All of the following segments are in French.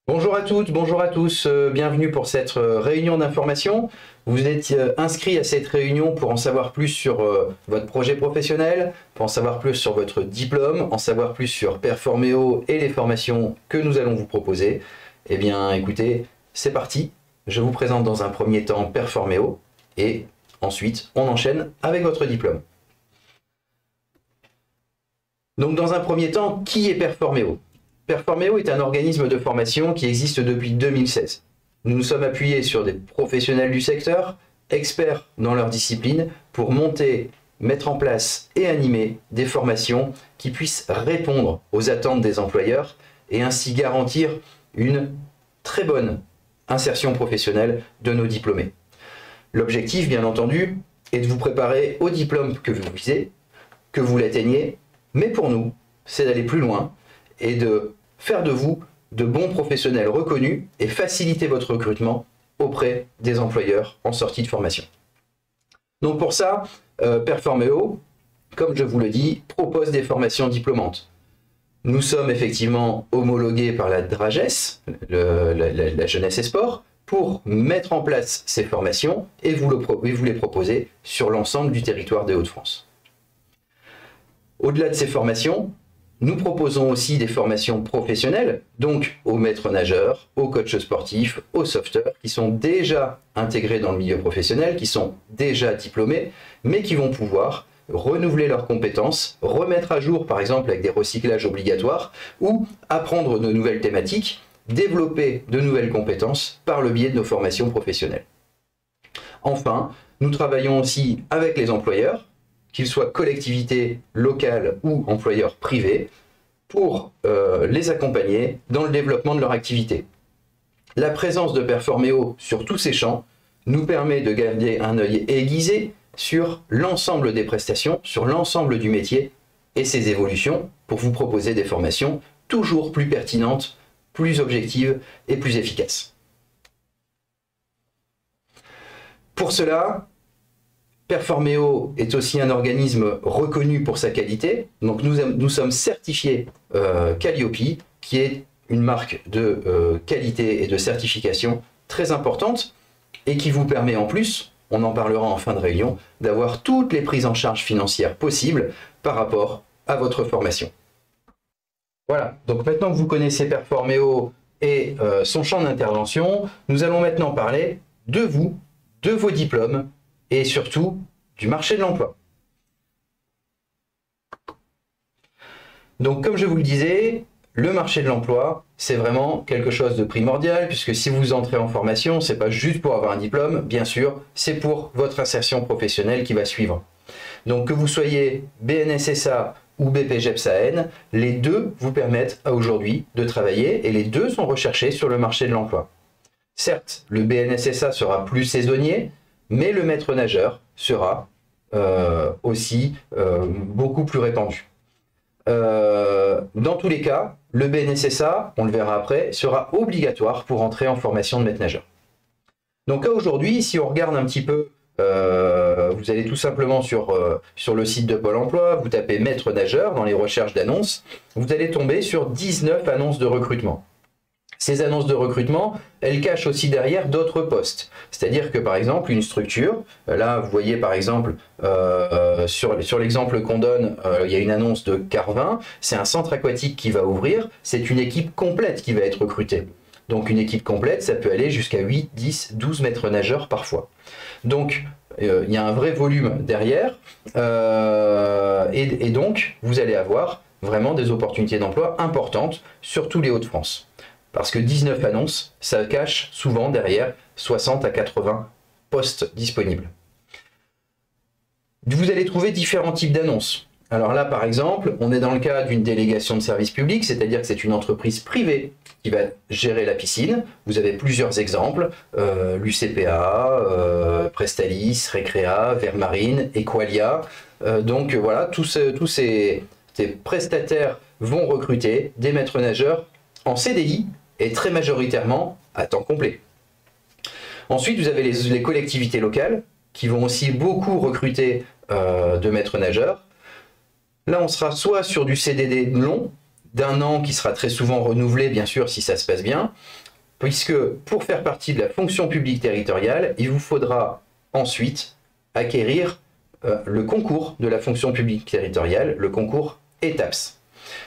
Bonjour à toutes, bonjour à tous, bienvenue pour cette réunion d'information. Vous êtes inscrits à cette réunion pour en savoir plus sur votre projet professionnel, pour en savoir plus sur votre diplôme, en savoir plus sur Performéo et les formations que nous allons vous proposer. Eh bien écoutez, c'est parti, je vous présente dans un premier temps Performéo et ensuite on enchaîne avec votre diplôme. Donc dans un premier temps, qui est Performéo ? Performéo est un organisme de formation qui existe depuis 2016. Nous nous sommes appuyés sur des professionnels du secteur, experts dans leur discipline, pour monter, mettre en place et animer des formations qui puissent répondre aux attentes des employeurs et ainsi garantir une très bonne insertion professionnelle de nos diplômés. L'objectif, bien entendu, est de vous préparer au diplôme que vous visez, que vous l'atteigniez, mais pour nous, c'est d'aller plus loin et de faire de vous de bons professionnels reconnus et faciliter votre recrutement auprès des employeurs en sortie de formation. Donc pour ça, Performéo, comme je vous le dis, propose des formations diplômantes. Nous sommes effectivement homologués par la DRAGES, la Jeunesse et Sport, pour mettre en place ces formations et vous les proposer sur l'ensemble du territoire des Hauts-de-France. Au-delà de ces formations, nous proposons aussi des formations professionnelles, donc aux maîtres nageurs, aux coachs sportifs, aux sauveteurs, qui sont déjà intégrés dans le milieu professionnel, qui sont déjà diplômés, mais qui vont pouvoir renouveler leurs compétences, remettre à jour par exemple avec des recyclages obligatoires, ou apprendre de nouvelles thématiques, développer de nouvelles compétences par le biais de nos formations professionnelles. Enfin, nous travaillons aussi avec les employeurs, qu'ils soient collectivités locales ou employeurs privés, pour les accompagner dans le développement de leur activité. La présence de Performéo sur tous ces champs nous permet de garder un œil aiguisé sur l'ensemble des prestations, sur l'ensemble du métier et ses évolutions, pour vous proposer des formations toujours plus pertinentes, plus objectives et plus efficaces. Pour cela, Performéo est aussi un organisme reconnu pour sa qualité. Donc nous sommes certifiés Calliope, qui est une marque de qualité et de certification très importante et qui vous permet en plus, on en parlera en fin de réunion, d'avoir toutes les prises en charge financières possibles par rapport à votre formation. Voilà, donc maintenant que vous connaissez Performéo et son champ d'intervention, nous allons maintenant parler de vous, de vos diplômes, et surtout du marché de l'emploi. Donc comme je vous le disais, le marché de l'emploi, c'est vraiment quelque chose de primordial, puisque si vous entrez en formation, c'est pas juste pour avoir un diplôme, bien sûr, c'est pour votre insertion professionnelle qui va suivre. Donc que vous soyez BNSSA ou BPJEPS-AN, les deux vous permettent aujourd'hui de travailler et les deux sont recherchés sur le marché de l'emploi. Certes, le BNSSA sera plus saisonnier, mais le maître nageur sera aussi beaucoup plus répandu. Dans tous les cas, le BNSSA, on le verra après, sera obligatoire pour entrer en formation de maître nageur. Donc là aujourd'hui, si on regarde un petit peu, vous allez tout simplement sur le site de Pôle emploi, vous tapez maître nageur dans les recherches d'annonces, vous allez tomber sur 19 annonces de recrutement. Ces annonces de recrutement, elles cachent aussi derrière d'autres postes. C'est-à-dire que par exemple, une structure, là vous voyez par exemple, sur l'exemple qu'on donne, il y a une annonce de Carvin, c'est un centre aquatique qui va ouvrir, c'est une équipe complète qui va être recrutée. Donc une équipe complète, ça peut aller jusqu'à 8, 10, 12 maîtres nageurs parfois. Donc il y a un vrai volume derrière, et donc vous allez avoir vraiment des opportunités d'emploi importantes sur tous les Hauts-de-France. Parce que 19 annonces, ça cache souvent derrière 60 à 80 postes disponibles. Vous allez trouver différents types d'annonces. Alors là, par exemple, on est dans le cas d'une délégation de service public, c'est-à-dire que c'est une entreprise privée qui va gérer la piscine. Vous avez plusieurs exemples, l'UCPA, Prestalis, Recrea, Vermarine, Equalia. Donc voilà, tous ces prestataires vont recruter des maîtres nageurs en CDI et très majoritairement à temps complet. Ensuite, vous avez les collectivités locales qui vont aussi beaucoup recruter de maîtres nageurs. Là, on sera soit sur du CDD long, d'1 an qui sera très souvent renouvelé, bien sûr, si ça se passe bien, puisque pour faire partie de la fonction publique territoriale, il vous faudra ensuite acquérir le concours de la fonction publique territoriale, le concours ETAPS.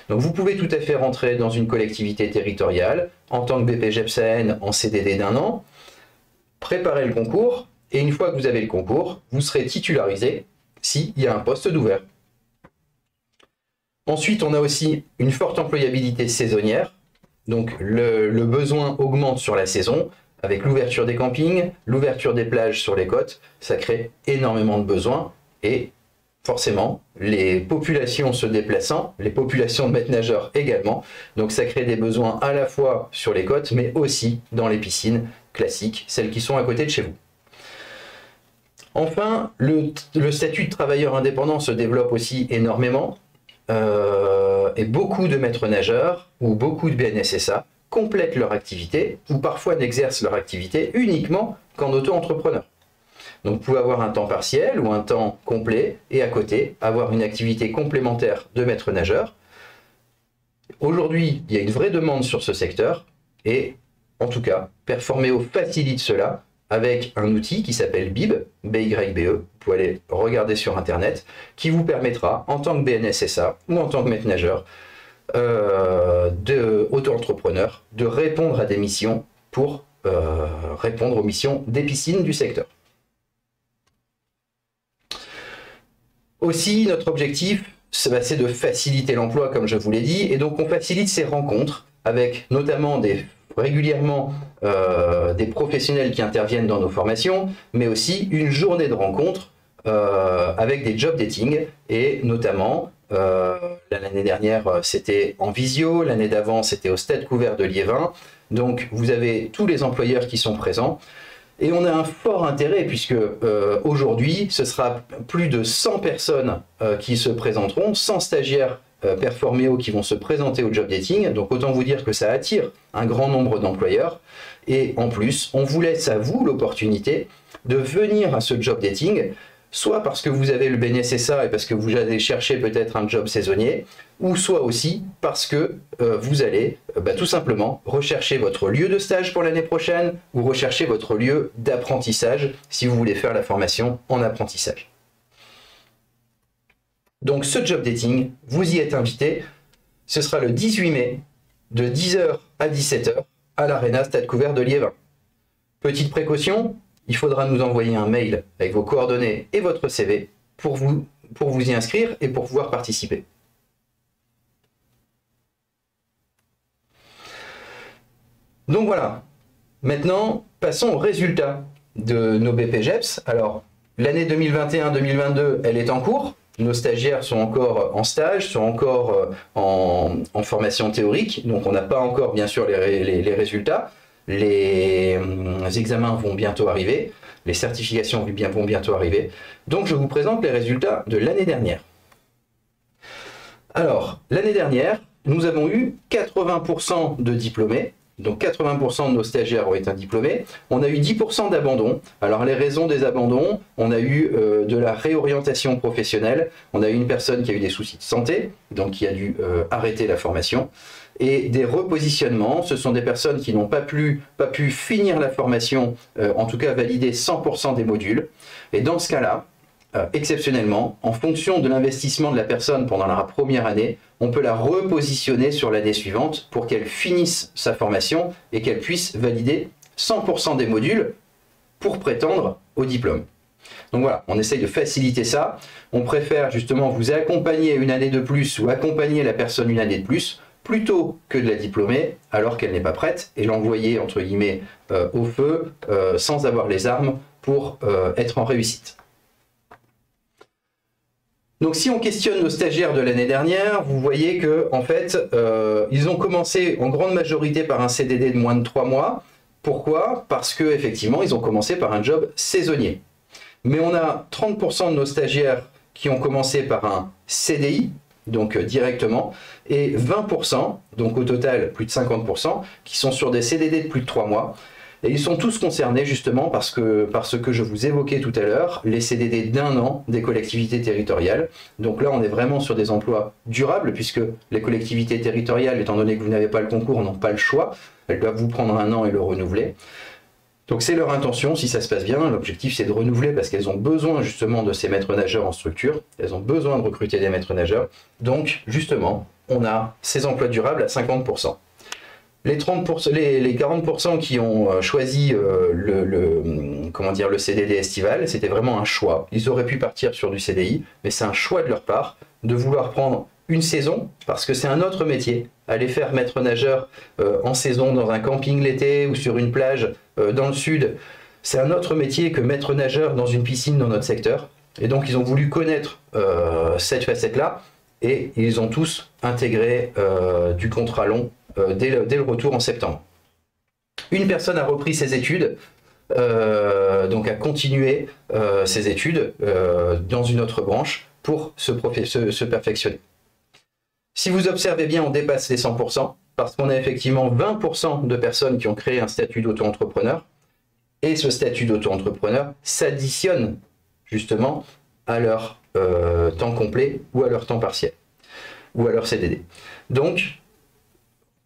Donc vous pouvez tout à fait rentrer dans une collectivité territoriale en tant que BPJEPS-AN en CDD d'1 an, préparer le concours, et une fois que vous avez le concours, vous serez titularisé s'il y a un poste d'ouvert. Ensuite, on a aussi une forte employabilité saisonnière. Donc le besoin augmente sur la saison, avec l'ouverture des campings, l'ouverture des plages sur les côtes, ça crée énormément de besoins, et forcément, les populations se déplaçant, les populations de maîtres nageurs également, donc ça crée des besoins à la fois sur les côtes, mais aussi dans les piscines classiques, celles qui sont à côté de chez vous. Enfin, le statut de travailleur indépendant se développe aussi énormément, et beaucoup de maîtres nageurs ou beaucoup de BNSSA complètent leur activité ou parfois n'exercent leur activité uniquement qu'en auto-entrepreneur. Donc vous pouvez avoir un temps partiel ou un temps complet et à côté avoir une activité complémentaire de maître nageur. Aujourd'hui, il y a une vraie demande sur ce secteur et en tout cas, Performéo facilite cela avec un outil qui s'appelle BYBE, B-Y-B-E, vous pouvez aller regarder sur internet, qui vous permettra, en tant que BNSSA ou en tant que maître nageur, auto-entrepreneur, de répondre à des missions pour répondre aux missions des piscines du secteur. Aussi, notre objectif, c'est de faciliter l'emploi, comme je vous l'ai dit, et donc on facilite ces rencontres avec notamment régulièrement des professionnels qui interviennent dans nos formations, mais aussi une journée de rencontre avec des job dating, et notamment l'année dernière c'était en visio, l'année d'avant c'était au stade couvert de Liévin, donc vous avez tous les employeurs qui sont présents. Et on a un fort intérêt puisque aujourd'hui, ce sera plus de 100 personnes qui se présenteront, 100 stagiaires Performéo qui vont se présenter au job dating. Donc autant vous dire que ça attire un grand nombre d'employeurs. Et en plus, on vous laisse à vous l'opportunité de venir à ce job dating, soit parce que vous avez le BNSSA et parce que vous allez chercher peut-être un job saisonnier, ou soit aussi parce que vous allez tout simplement rechercher votre lieu de stage pour l'année prochaine ou rechercher votre lieu d'apprentissage si vous voulez faire la formation en apprentissage. Donc ce job dating, vous y êtes invité, ce sera le 18 mai de 10 h à 17 h à l'Arena Stade Couvert de Liévin. Petite précaution, il faudra nous envoyer un mail avec vos coordonnées et votre CV pour vous y inscrire et pour pouvoir participer. Donc voilà, maintenant passons aux résultats de nos BPJEPS. Alors l'année 2021-2022, elle est en cours. Nos stagiaires sont encore en stage, sont encore en formation théorique, donc on n'a pas encore bien sûr les résultats. Les examens vont bientôt arriver, les certifications vont bientôt arriver. Donc je vous présente les résultats de l'année dernière. Alors, l'année dernière, nous avons eu 80% de diplômés. Donc 80% de nos stagiaires ont été diplômés. On a eu 10% d'abandon. Alors les raisons des abandons, on a eu de la réorientation professionnelle. On a eu une personne qui a eu des soucis de santé, donc qui a dû arrêter la formation. Et des repositionnements, ce sont des personnes qui n'ont pas pu finir la formation, en tout cas valider 100% des modules. Et dans ce cas-là, exceptionnellement, en fonction de l'investissement de la personne pendant la première année, on peut la repositionner sur l'année suivante pour qu'elle finisse sa formation et qu'elle puisse valider 100% des modules pour prétendre au diplôme. Donc voilà, on essaye de faciliter ça. On préfère justement vous accompagner une année de plus ou accompagner la personne une année de plus plutôt que de la diplômer alors qu'elle n'est pas prête et l'envoyer entre guillemets au feu sans avoir les armes pour être en réussite. Donc si on questionne nos stagiaires de l'année dernière, vous voyez que en fait, ils ont commencé en grande majorité par un CDD de moins de 3 mois. Pourquoi? Parce que effectivement, ils ont commencé par un job saisonnier. Mais on a 30% de nos stagiaires qui ont commencé par un CDI, donc directement, et 20%, donc au total plus de 50%, qui sont sur des CDD de plus de 3 mois. Et ils sont tous concernés justement par ce que je vous évoquais tout à l'heure, les CDD d'1 an des collectivités territoriales. Donc là, on est vraiment sur des emplois durables, puisque les collectivités territoriales, étant donné que vous n'avez pas le concours, n'ont pas le choix. Elles doivent vous prendre 1 an et le renouveler. Donc c'est leur intention, si ça se passe bien, l'objectif c'est de renouveler parce qu'elles ont besoin justement de ces maîtres nageurs en structure, elles ont besoin de recruter des maîtres nageurs, donc justement on a ces emplois durables à 50%. Les 40% qui ont choisi le CDD estival, c'était vraiment un choix, ils auraient pu partir sur du CDI, mais c'est un choix de leur part de vouloir prendre une saison, parce que c'est un autre métier. Aller faire maître nageur en saison dans un camping l'été ou sur une plage dans le sud, c'est un autre métier que maître nageur dans une piscine dans notre secteur. Et donc ils ont voulu connaître cette facette-là et ils ont tous intégré du contrat long dès le retour en septembre. Une personne a repris ses études, donc a continué ses études dans une autre branche pour se perfectionner. Si vous observez bien, on dépasse les 100%, parce qu'on a effectivement 20% de personnes qui ont créé un statut d'auto-entrepreneur, et ce statut d'auto-entrepreneur s'additionne justement à leur temps complet ou à leur temps partiel, ou à leur CDD. Donc,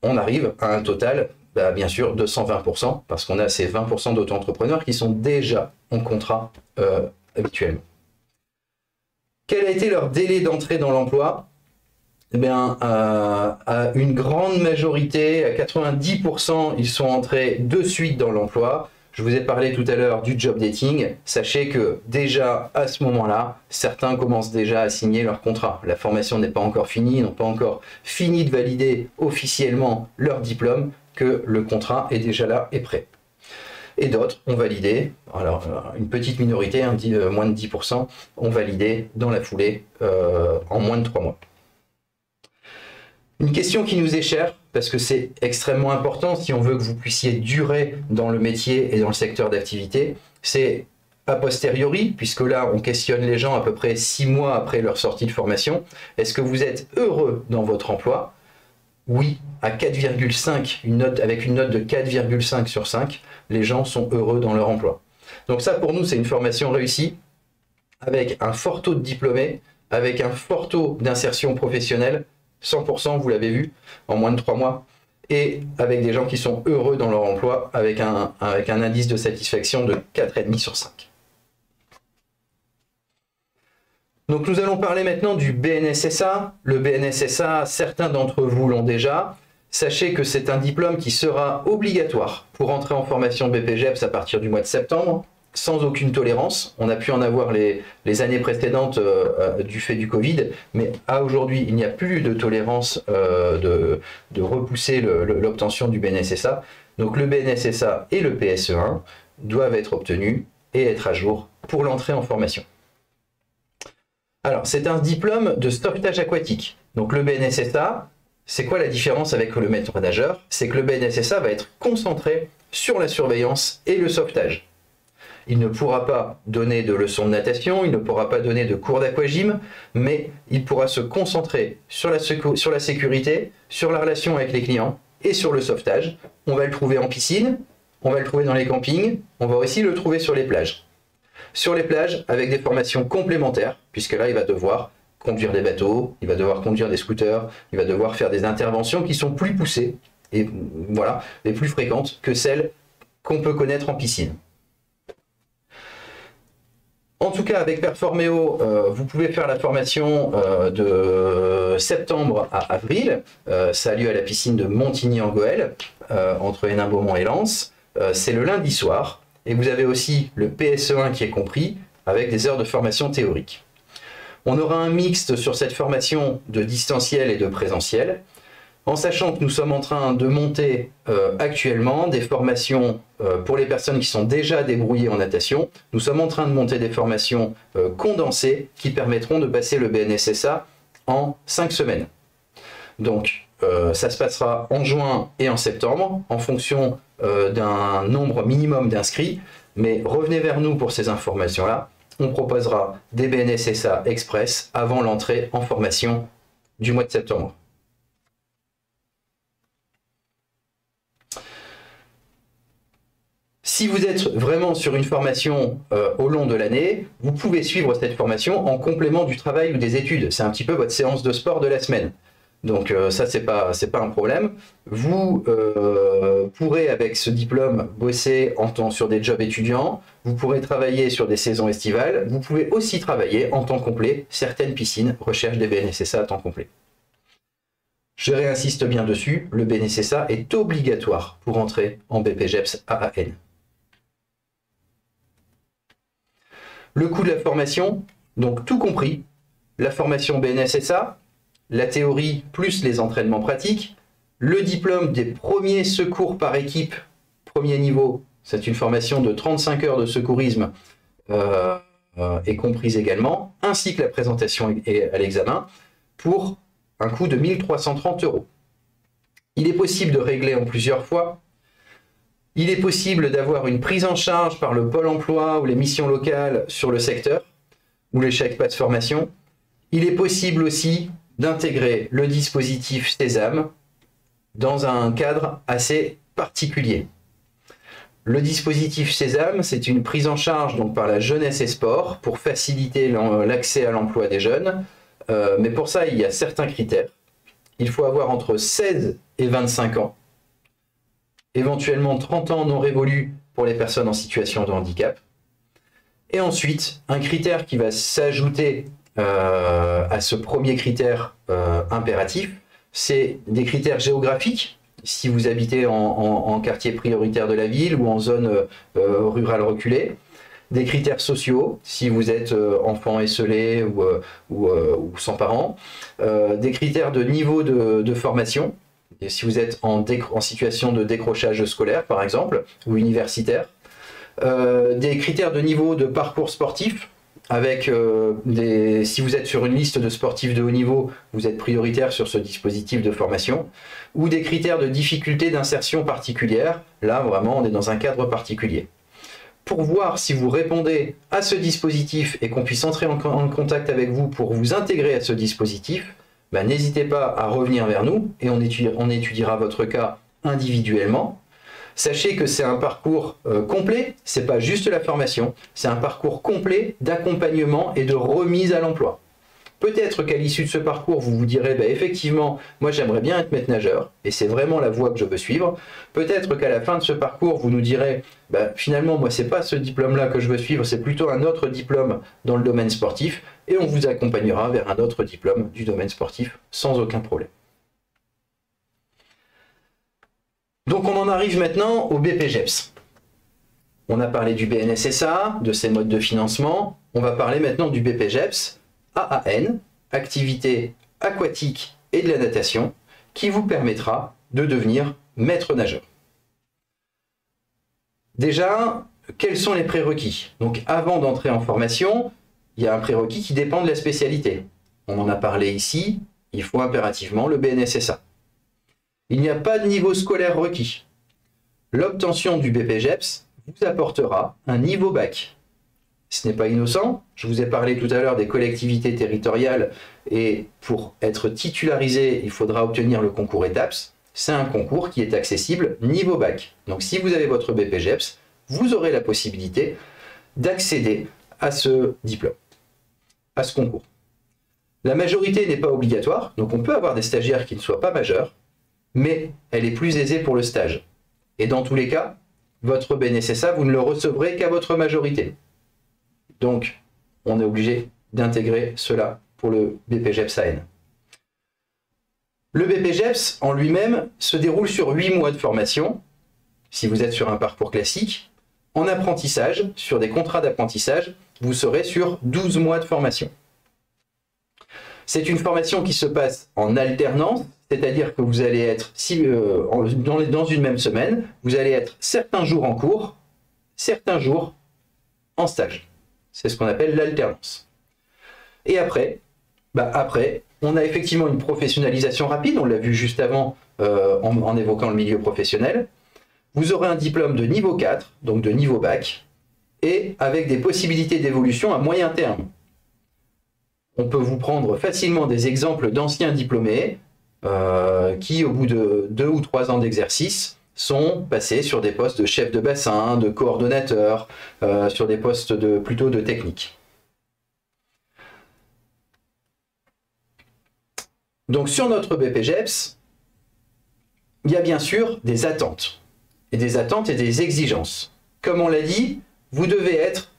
on arrive à un total, bien sûr, de 120%, parce qu'on a ces 20% d'auto-entrepreneurs qui sont déjà en contrat habituellement. Quel a été leur délai d'entrée dans l'emploi ? Eh bien, à une grande majorité, à 90%, ils sont entrés de suite dans l'emploi. Je vous ai parlé tout à l'heure du job dating. Sachez que déjà à ce moment-là, certains commencent déjà à signer leur contrat. La formation n'est pas encore finie, ils n'ont pas encore fini de valider officiellement leur diplôme, que le contrat est déjà là et prêt. Et d'autres ont validé, alors une petite minorité, moins de 10%, ont validé dans la foulée en moins de 3 mois. Une question qui nous est chère, parce que c'est extrêmement important si on veut que vous puissiez durer dans le métier et dans le secteur d'activité, c'est a posteriori, puisque là on questionne les gens à peu près 6 mois après leur sortie de formation, est-ce que vous êtes heureux dans votre emploi? Oui, à 4,5, avec une note de 4,5 sur 5, les gens sont heureux dans leur emploi. Donc ça pour nous c'est une formation réussie, avec un fort taux de diplômés, avec un fort taux d'insertion professionnelle, 100%, vous l'avez vu, en moins de 3 mois, et avec des gens qui sont heureux dans leur emploi, avec un indice de satisfaction de 4,5 sur 5. Donc nous allons parler maintenant du BNSSA. Le BNSSA, certains d'entre vous l'ont déjà. Sachez que c'est un diplôme qui sera obligatoire pour entrer en formation BPGEPS à partir du mois de septembre, sans aucune tolérance. On a pu en avoir les années précédentes du fait du Covid, mais à aujourd'hui, il n'y a plus de tolérance de repousser l'obtention du BNSSA. Donc le BNSSA et le PSE1 doivent être obtenus et être à jour pour l'entrée en formation. Alors, c'est un diplôme de sauvetage aquatique. Donc le BNSSA, c'est quoi la différence avec le maître nageur? C'est que le BNSSA va être concentré sur la surveillance et le sauvetage. Il ne pourra pas donner de leçons de natation, il ne pourra pas donner de cours d'aquagym, mais il pourra se concentrer sur la sécurité, sur la relation avec les clients et sur le sauvetage. On va le trouver en piscine, on va le trouver dans les campings, on va aussi le trouver sur les plages. Sur les plages, avec des formations complémentaires, puisque là, il va devoir conduire des bateaux, il va devoir conduire des scooters, il va devoir faire des interventions qui sont plus poussées et voilà, et plus fréquentes que celles qu'on peut connaître en piscine. En tout cas, avec Performéo, vous pouvez faire la formation de septembre à avril. Ça a lieu à la piscine de Montigny-en-Gohelle, entre Hénin-Beaumont et Lens. C'est le lundi soir. Et vous avez aussi le PSE1 qui est compris, avec des heures de formation théorique. On aura un mixte sur cette formation de distanciel et de présentiel, en sachant que nous sommes en train de monter actuellement des formations pour les personnes qui sont déjà débrouillées en natation. Nous sommes en train de monter des formations condensées qui permettront de passer le BNSSA en 5 semaines. Donc ça se passera en juin et en septembre en fonction d'un nombre minimum d'inscrits, mais revenez vers nous pour ces informations-là. On proposera des BNSSA Express avant l'entrée en formation du mois de septembre. Si vous êtes vraiment sur une formation au long de l'année, vous pouvez suivre cette formation en complément du travail ou des études. C'est un petit peu votre séance de sport de la semaine. Donc ça, c'est pas un problème. Vous pourrez, avec ce diplôme, bosser sur des jobs étudiants. Vous pourrez travailler sur des saisons estivales. Vous pouvez aussi travailler en temps complet. Certaines piscines recherchent des BNSSA à temps complet. Je réinsiste bien dessus, le BNSSA est obligatoire pour entrer en BPJEPS AAN. Le coût de la formation, donc tout compris, la formation BNSSA, la théorie plus les entraînements pratiques, le diplôme des premiers secours par équipe, premier niveau, c'est une formation de 35 heures de secourisme est comprise également, ainsi que la présentation à l'examen, pour un coût de 1 330 €. Il est possible de régler en plusieurs fois. Il est possible d'avoir une prise en charge par le Pôle emploi ou les missions locales sur le secteur, ou les chèques passe formation. Il est possible aussi d'intégrer le dispositif Sésame dans un cadre assez particulier. Le dispositif Sésame, c'est une prise en charge donc, par la jeunesse et sport pour faciliter l'accès à l'emploi des jeunes. Mais pour ça, il y a certains critères. Il faut avoir entre 16 et 25 ans, éventuellement 30 ans non révolus pour les personnes en situation de handicap. Et ensuite, un critère qui va s'ajouter à ce premier critère impératif, c'est des critères géographiques. Si vous habitez en quartier prioritaire de la ville ou en zone rurale reculée. Des critères sociaux, si vous êtes enfant esseulé ou sans parents, des critères de niveau de formation, et si vous êtes en situation de décrochage scolaire par exemple, ou universitaire, des critères de niveau de parcours sportif, avec si vous êtes sur une liste de sportifs de haut niveau, vous êtes prioritaire sur ce dispositif de formation, ou des critères de difficulté d'insertion particulière, là vraiment on est dans un cadre particulier. Pour voir si vous répondez à ce dispositif et qu'on puisse entrer en contact avec vous pour vous intégrer à ce dispositif, n'hésitez pas à revenir vers nous et on étudiera votre cas individuellement. Sachez que c'est un parcours complet, c'est pas juste la formation, c'est un parcours complet d'accompagnement et de remise à l'emploi. Peut-être qu'à l'issue de ce parcours, vous vous direz effectivement, moi j'aimerais bien être maître nageur et c'est vraiment la voie que je veux suivre. Peut-être qu'à la fin de ce parcours, vous nous direz finalement, moi c'est pas ce diplôme-là que je veux suivre, c'est plutôt un autre diplôme dans le domaine sportif et on vous accompagnera vers un autre diplôme du domaine sportif sans aucun problème. Donc on en arrive maintenant au BPJEPS. On a parlé du BNSSA, de ses modes de financement, on va parler maintenant du BPJEPS. AAN, activité aquatique et de la natation, qui vous permettra de devenir maître nageur. Déjà, quels sont les prérequis? Donc avant d'entrer en formation, il y a un prérequis qui dépend de la spécialité. On en a parlé ici, il faut impérativement le BNSSA. Il n'y a pas de niveau scolaire requis. L'obtention du BPJEPS vous apportera un niveau bac. Ce n'est pas innocent, je vous ai parlé tout à l'heure des collectivités territoriales et pour être titularisé, il faudra obtenir le concours ETAPS. C'est un concours qui est accessible niveau bac. Donc si vous avez votre BPJEPS, vous aurez la possibilité d'accéder à ce diplôme, à ce concours. La majorité n'est pas obligatoire, donc on peut avoir des stagiaires qui ne soient pas majeurs, mais elle est plus aisée pour le stage. Et dans tous les cas, votre BNSSA, vous ne le recevrez qu'à votre majorité. Donc, on est obligé d'intégrer cela pour le BPJEPS AN. Le BPJEPS en lui-même se déroule sur 8 mois de formation, si vous êtes sur un parcours classique. En apprentissage, sur des contrats d'apprentissage, vous serez sur 12 mois de formation. C'est une formation qui se passe en alternance, c'est-à-dire que vous allez être, dans une même semaine, vous allez être certains jours en cours, certains jours en stage. C'est ce qu'on appelle l'alternance. Et après, on a effectivement une professionnalisation rapide, on l'a vu juste avant en évoquant le milieu professionnel. Vous aurez un diplôme de niveau 4, donc de niveau bac, et avec des possibilités d'évolution à moyen terme. On peut vous prendre facilement des exemples d'anciens diplômés qui, au bout de 2 ou 3 ans d'exercice, sont passés sur des postes de chef de bassin, de coordonnateur, sur des postes plutôt de technique. Donc sur notre BPGEPS, il y a bien sûr des attentes et des exigences. Comme on l'a dit, vous devez être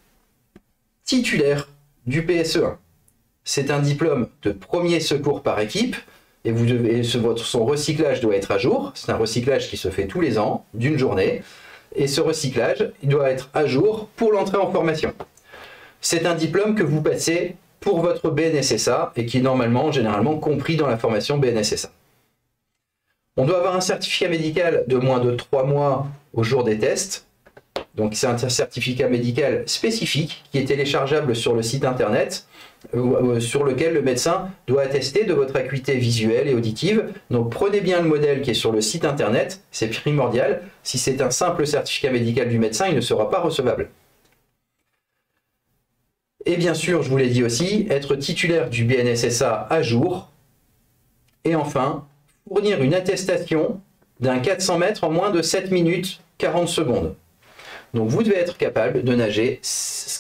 titulaire du PSE1. C'est un diplôme de premier secours par équipe et son recyclage doit être à jour. C'est un recyclage qui se fait tous les ans, d'une journée. Et ce recyclage, il doit être à jour pour l'entrée en formation. C'est un diplôme que vous passez pour votre BNSSA et qui est normalement, généralement, compris dans la formation BNSSA. On doit avoir un certificat médical de moins de 3 mois au jour des tests. Donc c'est un certificat médical spécifique qui est téléchargeable sur le site internet sur lequel le médecin doit attester de votre acuité visuelle et auditive. Donc prenez bien le modèle qui est sur le site internet, c'est primordial. Si c'est un simple certificat médical du médecin, il ne sera pas recevable. Et bien sûr, je vous l'ai dit aussi, être titulaire du BNSSA à jour. Et enfin, fournir une attestation d'un 400 mètres en moins de 7 minutes 40 secondes. Donc vous devez être capable de nager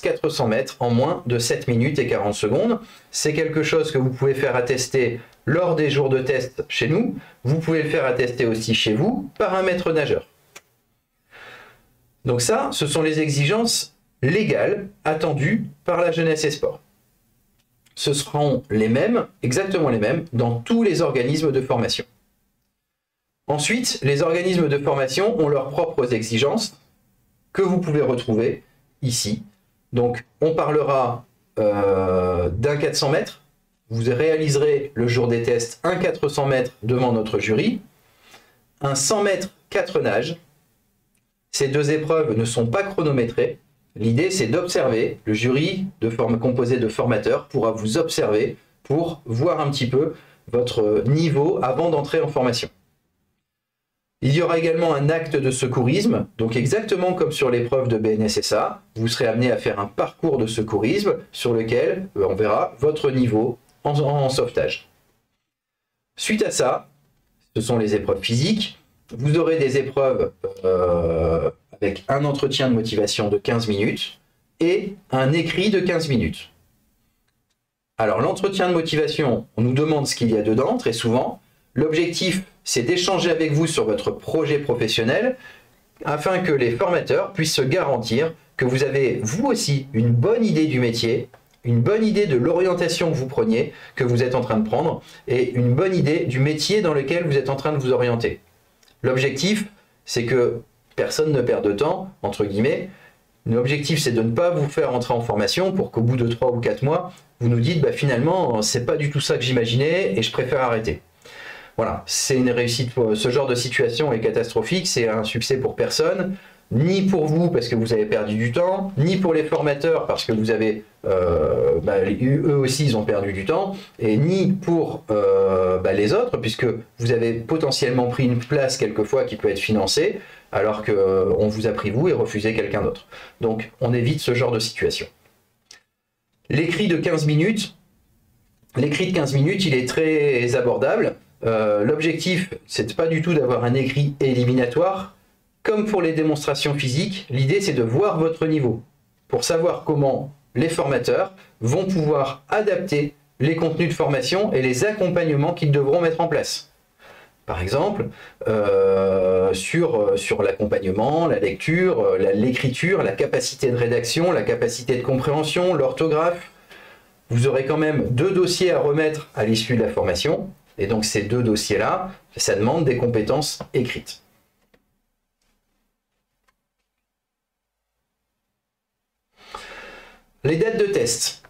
400 mètres en moins de 7 minutes et 40 secondes. C'est quelque chose que vous pouvez faire attester lors des jours de test chez nous. Vous pouvez le faire attester aussi chez vous par un maître nageur. Donc ça, ce sont les exigences légales attendues par la jeunesse et sport. Ce seront les mêmes, exactement les mêmes, dans tous les organismes de formation. Ensuite, les organismes de formation ont leurs propres exigences que vous pouvez retrouver ici. Donc, on parlera d'un 400 mètres. Vous réaliserez le jour des tests un 400 mètres devant notre jury. Un 100 mètres 4 nages. Ces deux épreuves ne sont pas chronométrées. L'idée, c'est d'observer. Le jury composé de formateurs pourra vous observer pour voir un petit peu votre niveau avant d'entrer en formation. Il y aura également un acte de secourisme, donc exactement comme sur l'épreuve de BNSSA, vous serez amené à faire un parcours de secourisme sur lequel on verra votre niveau en sauvetage. Suite à ça, ce sont les épreuves physiques. Vous aurez des épreuves avec un entretien de motivation de 15 minutes et un écrit de 15 minutes. Alors l'entretien de motivation, on nous demande ce qu'il y a dedans très souvent. L'objectif, c'est d'échanger avec vous sur votre projet professionnel afin que les formateurs puissent se garantir que vous avez, vous aussi, une bonne idée du métier, une bonne idée de l'orientation que vous preniez, que vous êtes en train de prendre, et une bonne idée du métier dans lequel vous êtes en train de vous orienter. L'objectif, c'est que personne ne perde de temps, entre guillemets. L'objectif, c'est de ne pas vous faire entrer en formation pour qu'au bout de 3 ou 4 mois, vous nous dites, bah, finalement, c'est pas du tout ça que j'imaginais et je préfère arrêter. Voilà, c'est une réussite. Ce genre de situation est catastrophique, c'est un succès pour personne, ni pour vous parce que vous avez perdu du temps, ni pour les formateurs parce que vous avez, eux aussi ils ont perdu du temps, et ni pour les autres puisque vous avez potentiellement pris une place quelquefois qui peut être financée alors qu'on vous a pris vous et refusé quelqu'un d'autre. Donc on évite ce genre de situation. L'écrit de 15 minutes, il est très abordable. L'objectif, c'est pas du tout d'avoir un écrit éliminatoire. Comme pour les démonstrations physiques, l'idée c'est de voir votre niveau pour savoir comment les formateurs vont pouvoir adapter les contenus de formation et les accompagnements qu'ils devront mettre en place. Par exemple, sur l'accompagnement, la lecture, l'écriture, la capacité de rédaction, la capacité de compréhension, l'orthographe. Vous aurez quand même 2 dossiers à remettre à l'issue de la formation. Et donc ces 2 dossiers-là, ça demande des compétences écrites. Les dates de test.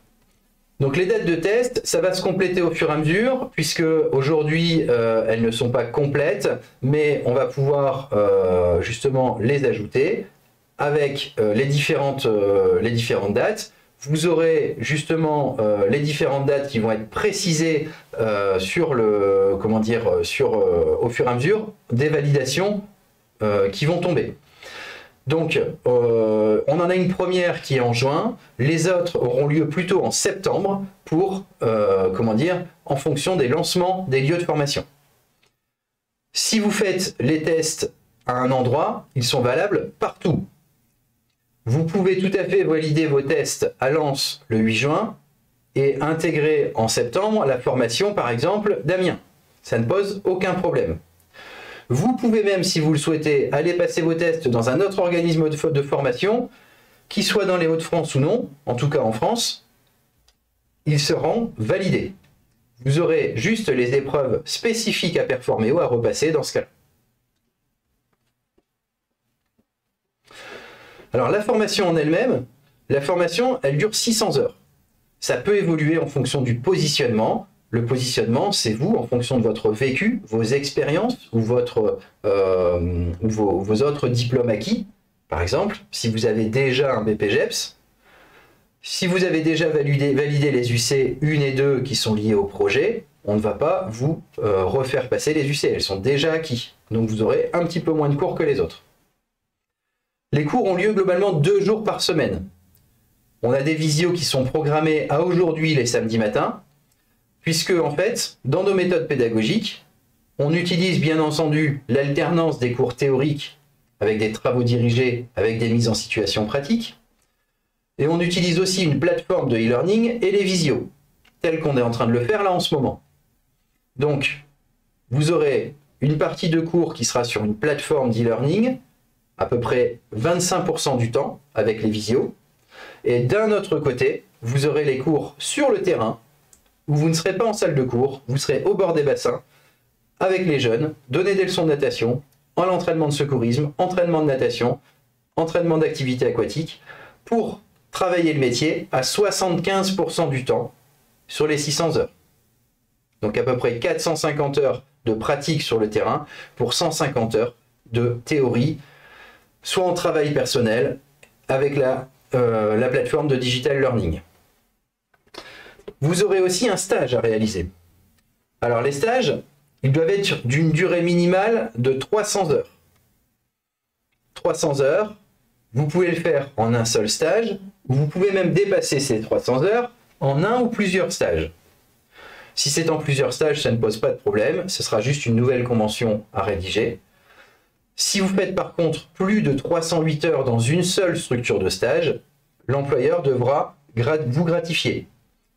Donc les dates de test, ça va se compléter au fur et à mesure, puisque aujourd'hui, elles ne sont pas complètes, mais on va pouvoir justement les ajouter avec les différentes dates. Vous aurez justement les différentes dates qui vont être précisées au fur et à mesure des validations qui vont tomber. Donc, on en a une première qui est en juin, les autres auront lieu plutôt en septembre pour, en fonction des lancements des lieux de formation. Si vous faites les tests à un endroit, ils sont valables partout. Vous pouvez tout à fait valider vos tests à Lens le 8 juin et intégrer en septembre la formation, par exemple, d'Amiens. Ça ne pose aucun problème. Vous pouvez même, si vous le souhaitez, aller passer vos tests dans un autre organisme de formation, qui soit dans les Hauts-de-France ou non, en tout cas en France, ils seront validés. Vous aurez juste les épreuves spécifiques à Performéo à repasser dans ce cas-là. Alors la formation en elle-même, la formation, elle dure 600 heures. Ça peut évoluer en fonction du positionnement. Le positionnement, c'est vous, en fonction de votre vécu, vos expériences ou vos autres diplômes acquis. Par exemple, si vous avez déjà un BPGEPS, si vous avez déjà validé les UC 1 et 2 qui sont liés au projet, on ne va pas vous refaire passer les UC, elles sont déjà acquis. Donc vous aurez un petit peu moins de cours que les autres. Les cours ont lieu globalement 2 jours par semaine. On a des visios qui sont programmés à aujourd'hui les samedis matins, puisque en fait, dans nos méthodes pédagogiques, on utilise bien entendu l'alternance des cours théoriques avec des travaux dirigés, avec des mises en situation pratiques, et on utilise aussi une plateforme de e-learning et les visios, telles qu'on est en train de le faire là en ce moment. Donc, vous aurez une partie de cours qui sera sur une plateforme d'e-learning, à peu près 25% du temps avec les visios, et d'un autre côté, vous aurez les cours sur le terrain, où vous ne serez pas en salle de cours, vous serez au bord des bassins, avec les jeunes, donner des leçons de natation, en entraînement de secourisme, entraînement de natation, entraînement d'activité aquatique, pour travailler le métier à 75% du temps sur les 600 heures. Donc à peu près 450 heures de pratique sur le terrain pour 150 heures de théorie, soit en travail personnel avec la plateforme de digital learning. Vous aurez aussi un stage à réaliser. Alors les stages, ils doivent être d'une durée minimale de 300 heures. 300 heures, vous pouvez le faire en un seul stage, ou vous pouvez même dépasser ces 300 heures en un ou plusieurs stages. Si c'est en plusieurs stages, ça ne pose pas de problème, ce sera juste une nouvelle convention à rédiger. Si vous faites par contre plus de 308 heures dans une seule structure de stage, l'employeur devra vous gratifier.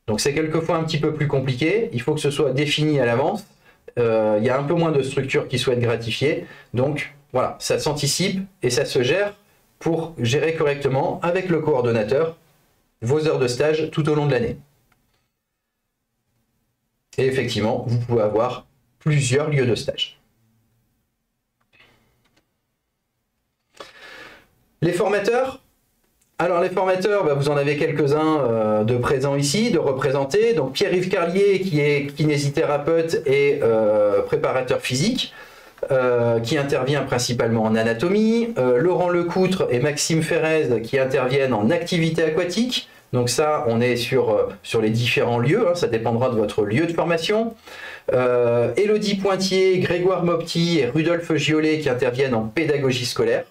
Donc c'est quelquefois un petit peu plus compliqué, il faut que ce soit défini à l'avance. Il y a un peu moins de structures qui souhaitent gratifier, donc voilà, ça s'anticipe et ça se gère pour gérer correctement avec le coordonnateur vos heures de stage tout au long de l'année. Et effectivement, vous pouvez avoir plusieurs lieux de stage. Les formateurs, alors les formateurs, vous en avez quelques-uns de présents ici, de représentés. Donc Pierre-Yves Carlier qui est kinésithérapeute et préparateur physique, qui intervient principalement en anatomie. Laurent Lecoutre et Maxime Ferrez qui interviennent en activité aquatique. Donc ça, on est sur les différents lieux, hein, ça dépendra de votre lieu de formation. Élodie Pointier, Grégoire Mopti et Rudolphe Giolet qui interviennent en pédagogie scolaire.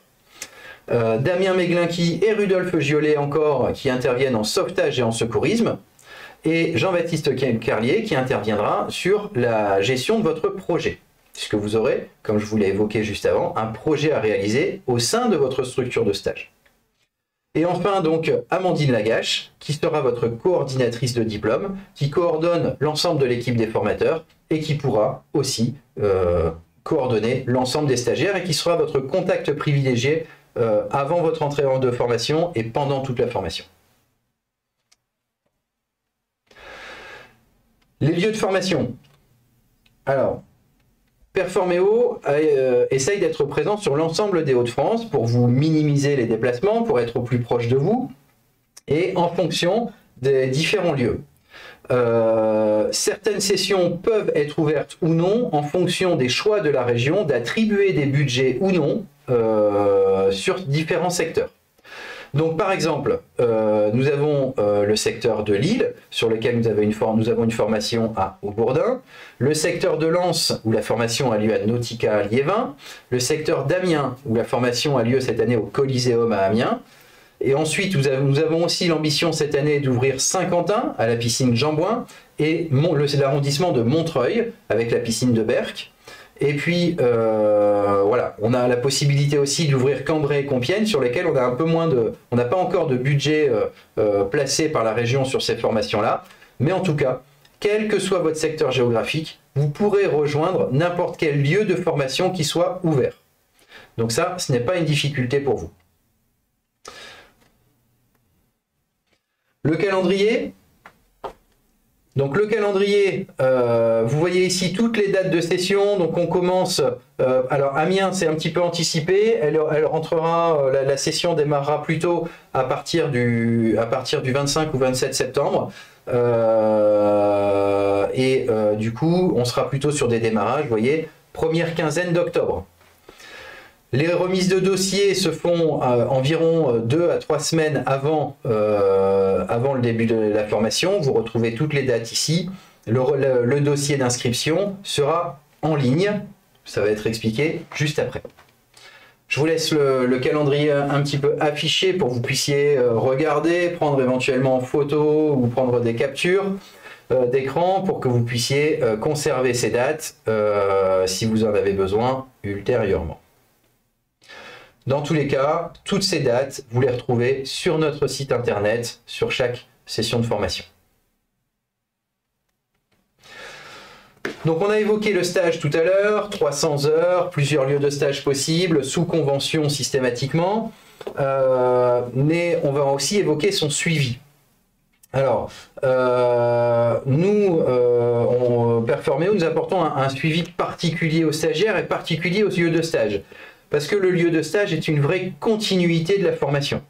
Damien Meglinki et Rudolphe Giolet encore qui interviennent en sauvetage et en secourisme. Et Jean-Baptiste Carlier qui interviendra sur la gestion de votre projet. Puisque vous aurez, comme je vous l'ai évoqué juste avant, un projet à réaliser au sein de votre structure de stage. Et enfin donc Amandine Lagache qui sera votre coordinatrice de diplôme, qui coordonne l'ensemble de l'équipe des formateurs et qui pourra aussi coordonner l'ensemble des stagiaires et qui sera votre contact privilégié avant votre entrée de formation et pendant toute la formation. Les lieux de formation. Alors, Performéo essaye d'être présent sur l'ensemble des Hauts-de-France pour vous minimiser les déplacements, pour être au plus proche de vous, et en fonction des différents lieux. Certaines sessions peuvent être ouvertes ou non en fonction des choix de la région d'attribuer des budgets ou non sur différents secteurs. Donc par exemple, nous avons le secteur de Lille, sur lequel nous avons une formation à Aubourdin, le secteur de Lens, où la formation a lieu à Nautica à Liévin, le secteur d'Amiens, où la formation a lieu cette année au Coliseum à Amiens, et ensuite nous avons aussi l'ambition cette année d'ouvrir Saint-Quentin à la piscine Jean-Bouin, et l'arrondissement de Montreuil, avec la piscine de Berck. Et puis, voilà, on a la possibilité aussi d'ouvrir Cambrai et Compiègne, sur lesquels on a un peu moins on n'a pas encore de budget placé par la région sur ces formations-là. Mais en tout cas, quel que soit votre secteur géographique, vous pourrez rejoindre n'importe quel lieu de formation qui soit ouvert. Donc ça, ce n'est pas une difficulté pour vous. Le calendrier. Donc le calendrier, vous voyez ici toutes les dates de session. Donc on commence, alors Amiens c'est un petit peu anticipé, elle rentrera, la session démarrera plutôt à partir du 25 ou 27 septembre. Du coup on sera plutôt sur des démarrages, vous voyez, première quinzaine d'octobre. Les remises de dossiers se font environ 2 à 3 semaines avant le début de la formation. Vous retrouvez toutes les dates ici. Le dossier d'inscription sera en ligne. Ça va être expliqué juste après. Je vous laisse le calendrier un petit peu affiché pour que vous puissiez regarder, prendre éventuellement en photo ou prendre des captures d'écran pour que vous puissiez conserver ces dates si vous en avez besoin ultérieurement. Dans tous les cas, toutes ces dates, vous les retrouvez sur notre site internet, sur chaque session de formation. Donc on a évoqué le stage tout à l'heure, 300 heures, plusieurs lieux de stage possibles, sous convention systématiquement, mais on va aussi évoquer son suivi. Alors, nous apportons un suivi particulier aux stagiaires et particulier aux lieux de stage. Parce que le lieu de stage est une vraie continuité de la formation.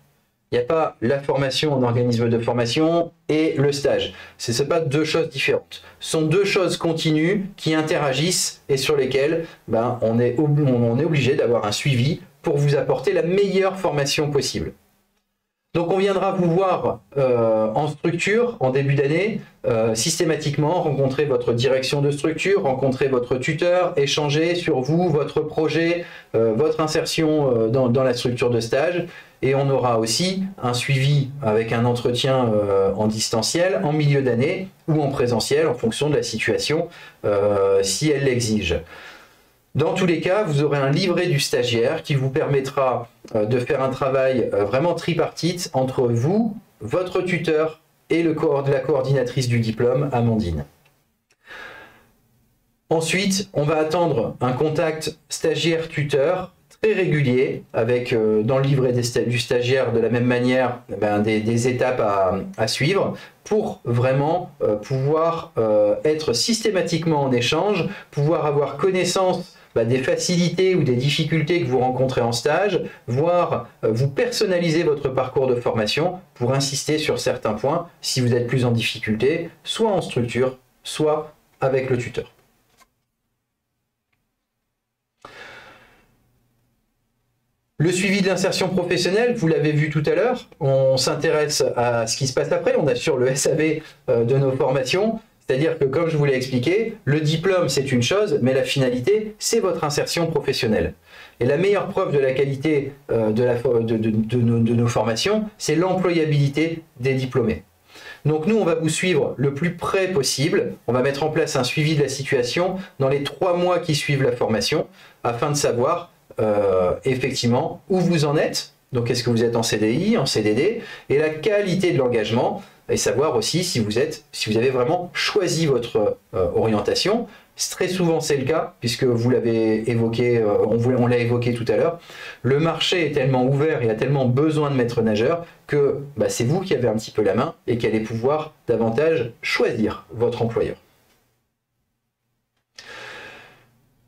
Il n'y a pas la formation en organisme de formation et le stage. Ce ne sont pas deux choses différentes. Ce sont deux choses continues qui interagissent et sur lesquelles on est obligé d'avoir un suivi pour vous apporter la meilleure formation possible. Donc on viendra vous voir en structure, en début d'année, systématiquement, rencontrer votre direction de structure, rencontrer votre tuteur, échanger sur vous, votre projet, votre insertion dans la structure de stage. Et on aura aussi un suivi avec un entretien en distanciel, en milieu d'année ou en présentiel, en fonction de la situation, si elle l'exige. Dans tous les cas, vous aurez un livret du stagiaire qui vous permettra de faire un travail vraiment tripartite entre vous, votre tuteur et la coordinatrice du diplôme, Amandine. Ensuite, on va attendre un contact stagiaire-tuteur très régulier, avec dans le livret du stagiaire de la même manière des étapes à suivre pour vraiment pouvoir être systématiquement en échange, pouvoir avoir connaissance des facilités ou des difficultés que vous rencontrez en stage, voire vous personnaliser votre parcours de formation pour insister sur certains points si vous êtes plus en difficulté, soit en structure, soit avec le tuteur. Le suivi de l'insertion professionnelle, vous l'avez vu tout à l'heure, on s'intéresse à ce qui se passe après, on assure le SAV de nos formations. C'est-à-dire que, comme je vous l'ai expliqué, le diplôme, c'est une chose, mais la finalité, c'est votre insertion professionnelle. Et la meilleure preuve de la qualité de nos formations, c'est l'employabilité des diplômés. Donc nous, on va vous suivre le plus près possible. On va mettre en place un suivi de la situation dans les 3 mois qui suivent la formation, afin de savoir effectivement où vous en êtes. Donc est-ce que vous êtes en CDI, en CDD, et la qualité de l'engagement, et savoir aussi si vous avez vraiment choisi votre orientation. Très souvent c'est le cas, puisque vous l'avez évoqué, on l'a évoqué tout à l'heure. Le marché est tellement ouvert et a tellement besoin de maîtres nageurs que c'est vous qui avez un petit peu la main et qui allez pouvoir davantage choisir votre employeur.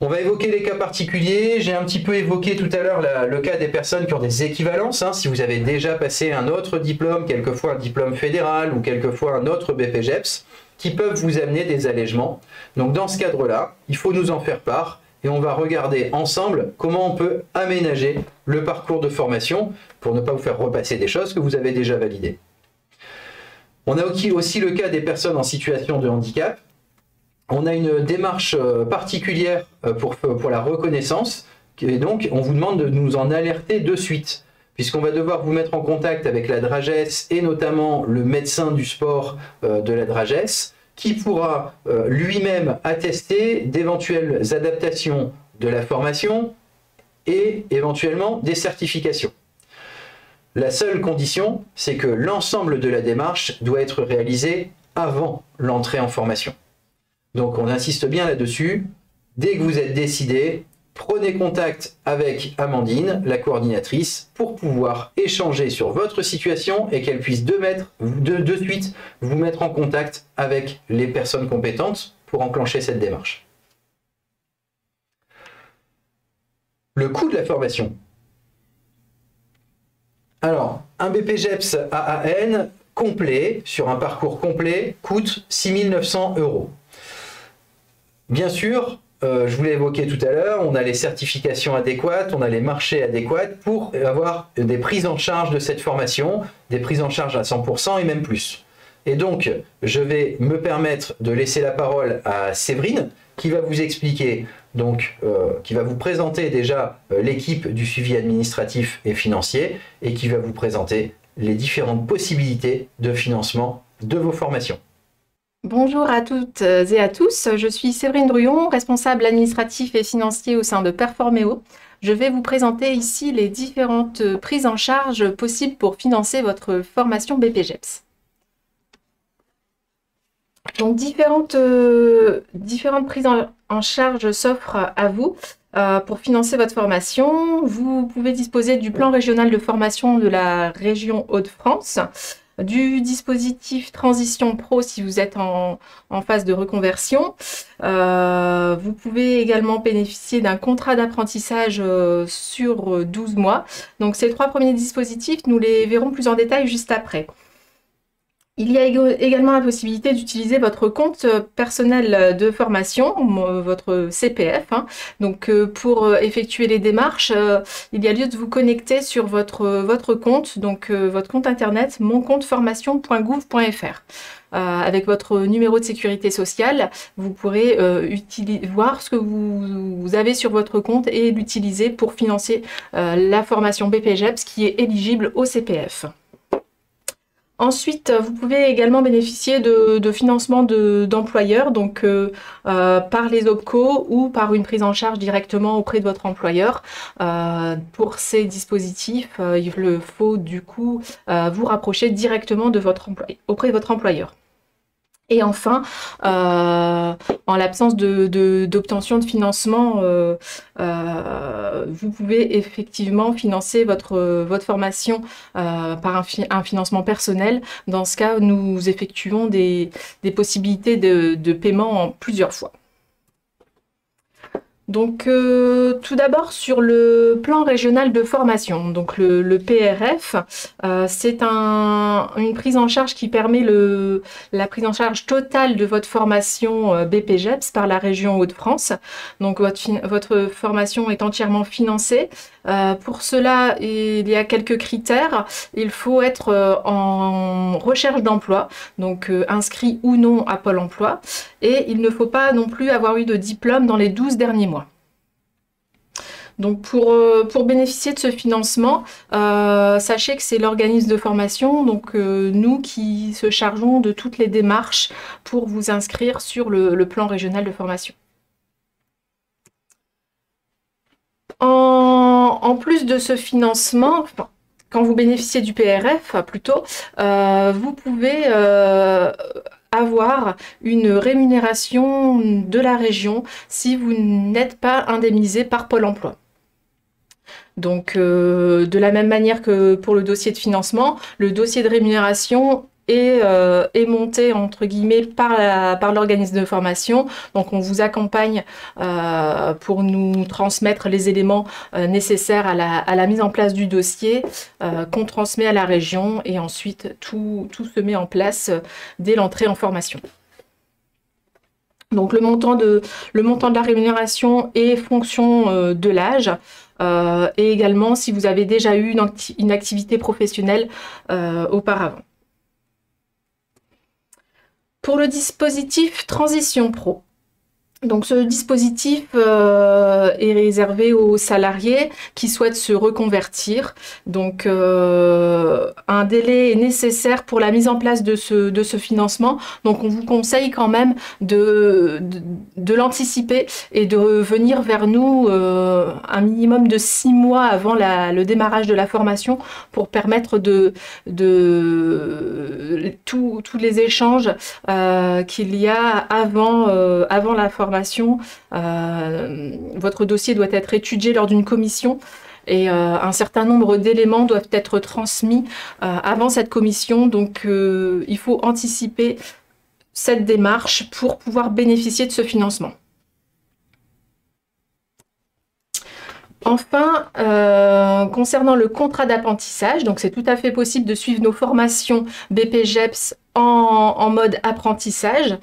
On va évoquer les cas particuliers. J'ai un petit peu évoqué tout à l'heure le cas des personnes qui ont des équivalences. Si vous avez déjà passé un autre diplôme, quelquefois un diplôme fédéral ou quelquefois un autre BPGEPS, qui peuvent vous amener des allègements. Donc dans ce cadre-là, il faut nous en faire part et on va regarder ensemble comment on peut aménager le parcours de formation pour ne pas vous faire repasser des choses que vous avez déjà validées. On a aussi le cas des personnes en situation de handicap. On a une démarche particulière pour la reconnaissance, et donc on vous demande de nous en alerter de suite, puisqu'on va devoir vous mettre en contact avec la DRAGES et notamment le médecin du sport de la DRAGES, qui pourra lui-même attester d'éventuelles adaptations de la formation et éventuellement des certifications. La seule condition, c'est que l'ensemble de la démarche doit être réalisé avant l'entrée en formation. Donc on insiste bien là-dessus. Dès que vous êtes décidé, prenez contact avec Amandine, la coordinatrice, pour pouvoir échanger sur votre situation et qu'elle puisse de suite vous mettre en contact avec les personnes compétentes pour enclencher cette démarche. Le coût de la formation. Alors, un BPGEPS AAN complet, sur un parcours complet, coûte 6 900 €. Bien sûr, je vous l'ai évoqué tout à l'heure, on a les certifications adéquates, on a les marchés adéquats pour avoir des prises en charge de cette formation, des prises en charge à 100% et même plus. Et donc, je vais me permettre de laisser la parole à Séverine, qui va vous expliquer, qui va vous présenter déjà l'équipe du suivi administratif et financier et qui va vous présenter les différentes possibilités de financement de vos formations. Bonjour à toutes et à tous, je suis Séverine Druyon, responsable administratif et financier au sein de Performéo. Je vais vous présenter ici les différentes prises en charge possibles pour financer votre formation BPGEPS. Donc différentes prises en charge s'offrent à vous pour financer votre formation. Vous pouvez disposer du plan régional de formation de la région Hauts-de-France, du dispositif Transition Pro si vous êtes en phase de reconversion. Vous pouvez également bénéficier d'un contrat d'apprentissage sur 12 mois. Donc ces 3 premiers dispositifs, nous les verrons plus en détail juste après. Il y a également la possibilité d'utiliser votre compte personnel de formation, votre CPF. Donc pour effectuer les démarches, il y a lieu de vous connecter sur votre compte, donc votre compte internet moncompteformation.gouv.fr. Avec votre numéro de sécurité sociale, vous pourrez voir ce que vous avez sur votre compte et l'utiliser pour financer la formation BPGEPS qui est éligible au CPF. Ensuite, vous pouvez également bénéficier de financement d'employeurs, donc par les OPCO ou par une prise en charge directement auprès de votre employeur. Pour ces dispositifs, il faut du coup vous rapprocher directement auprès de votre employeur. Et enfin, en l'absence d'obtention de financement, vous pouvez effectivement financer votre formation par un financement personnel. Dans ce cas, nous effectuons des possibilités de paiement en plusieurs fois. Donc tout d'abord sur le plan régional de formation, donc le PRF, c'est une prise en charge qui permet la prise en charge totale de votre formation BPGEPS par la région Hauts-de-France. Donc votre formation est entièrement financée. Pour cela, il y a quelques critères. Il faut être en recherche d'emploi, donc inscrit ou non à Pôle emploi, et il ne faut pas non plus avoir eu de diplôme dans les 12 derniers mois. Donc pour bénéficier de ce financement, sachez que c'est l'organisme de formation, donc nous qui se chargeons de toutes les démarches pour vous inscrire sur le plan régional de formation. En plus de ce financement, quand vous bénéficiez du PRF plutôt, vous pouvez avoir une rémunération de la région si vous n'êtes pas indemnisé par Pôle emploi. Donc de la même manière que pour le dossier de financement, le dossier de rémunération est monté entre guillemets par l'organisme de formation. Donc on vous accompagne pour nous transmettre les éléments nécessaires à la mise en place du dossier qu'on transmet à la région, et ensuite tout se met en place dès l'entrée en formation. Donc le montant de la rémunération est fonction de l'âge. Et également si vous avez déjà eu une activité professionnelle auparavant. Pour le dispositif Transition Pro, Donc ce dispositif est réservé aux salariés qui souhaitent se reconvertir. Donc un délai est nécessaire pour la mise en place de ce financement. Donc on vous conseille quand même de l'anticiper et de venir vers nous un minimum de 6 mois avant le démarrage de la formation pour permettre tous les échanges qu'il y a avant la formation. Votre dossier doit être étudié lors d'une commission et un certain nombre d'éléments doivent être transmis avant cette commission. Donc il faut anticiper cette démarche pour pouvoir bénéficier de ce financement. Enfin, concernant le contrat d'apprentissage, donc c'est tout à fait possible de suivre nos formations BPGEPS en mode apprentissage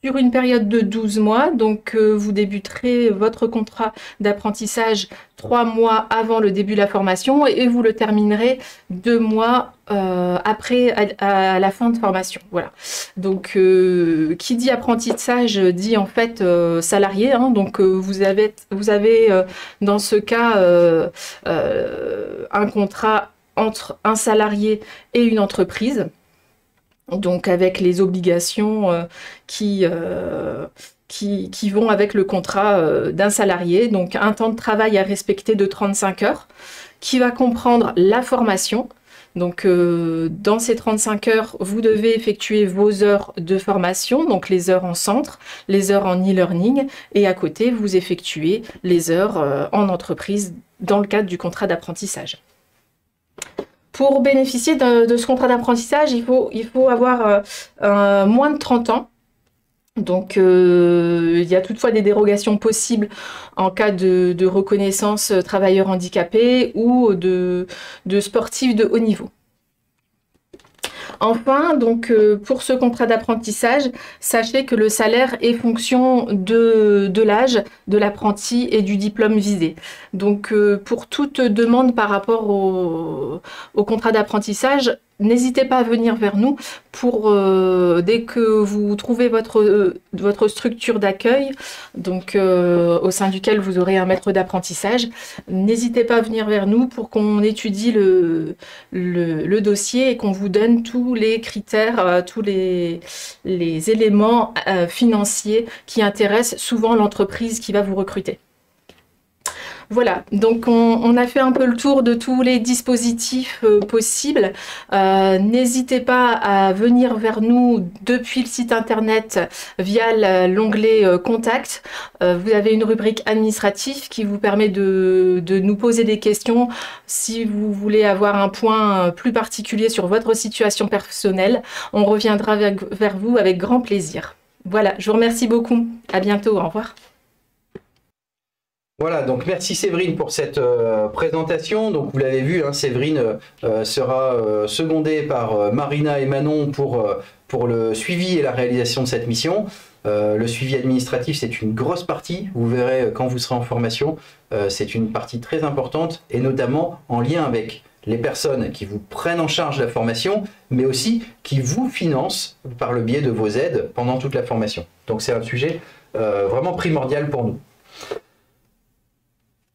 sur une période de 12 mois. Donc vous débuterez votre contrat d'apprentissage 3 mois avant le début de la formation et vous le terminerez 2 mois après à la fin de formation. Voilà. Donc qui dit apprentissage dit en fait salarié, hein. Donc vous avez dans ce cas un contrat entre un salarié et une entreprise. Donc avec les obligations qui vont avec le contrat d'un salarié. Donc un temps de travail à respecter de 35 heures qui va comprendre la formation. Donc dans ces 35 heures, vous devez effectuer vos heures de formation, donc les heures en centre, les heures en e-learning, et à côté, vous effectuez les heures en entreprise dans le cadre du contrat d'apprentissage. Pour bénéficier de ce contrat d'apprentissage, il faut avoir moins de 30 ans. Donc, il y a toutefois des dérogations possibles en cas de reconnaissance travailleurs handicapés ou de sportifs de haut niveau. Enfin, donc, pour ce contrat d'apprentissage, sachez que le salaire est fonction de l'âge de l'apprenti et du diplôme visé. Donc, pour toute demande par rapport au contrat d'apprentissage, n'hésitez pas à venir vers nous pour, dès que vous trouvez votre structure d'accueil, donc au sein duquel vous aurez un maître d'apprentissage, n'hésitez pas à venir vers nous pour qu'on étudie le dossier et qu'on vous donne tous les critères, tous les éléments financiers qui intéressent souvent l'entreprise qui va vous recruter. Voilà, donc on a fait un peu le tour de tous les dispositifs possibles. N'hésitez pas à venir vers nous depuis le site internet via l'onglet Contact. Vous avez une rubrique administrative qui vous permet de nous poser des questions si vous voulez avoir un point plus particulier sur votre situation personnelle. On reviendra vers vous avec grand plaisir. Voilà, je vous remercie beaucoup. À bientôt, au revoir. Voilà, donc merci Séverine pour cette présentation. Donc vous l'avez vu, hein, Séverine sera secondée par Marina et Manon pour le suivi et la réalisation de cette mission. Le suivi administratif, c'est une grosse partie. Vous verrez quand vous serez en formation, c'est une partie très importante et notamment en lien avec les personnes qui vous prennent en charge la formation, mais aussi qui vous financent par le biais de vos aides pendant toute la formation. Donc c'est un sujet vraiment primordial pour nous.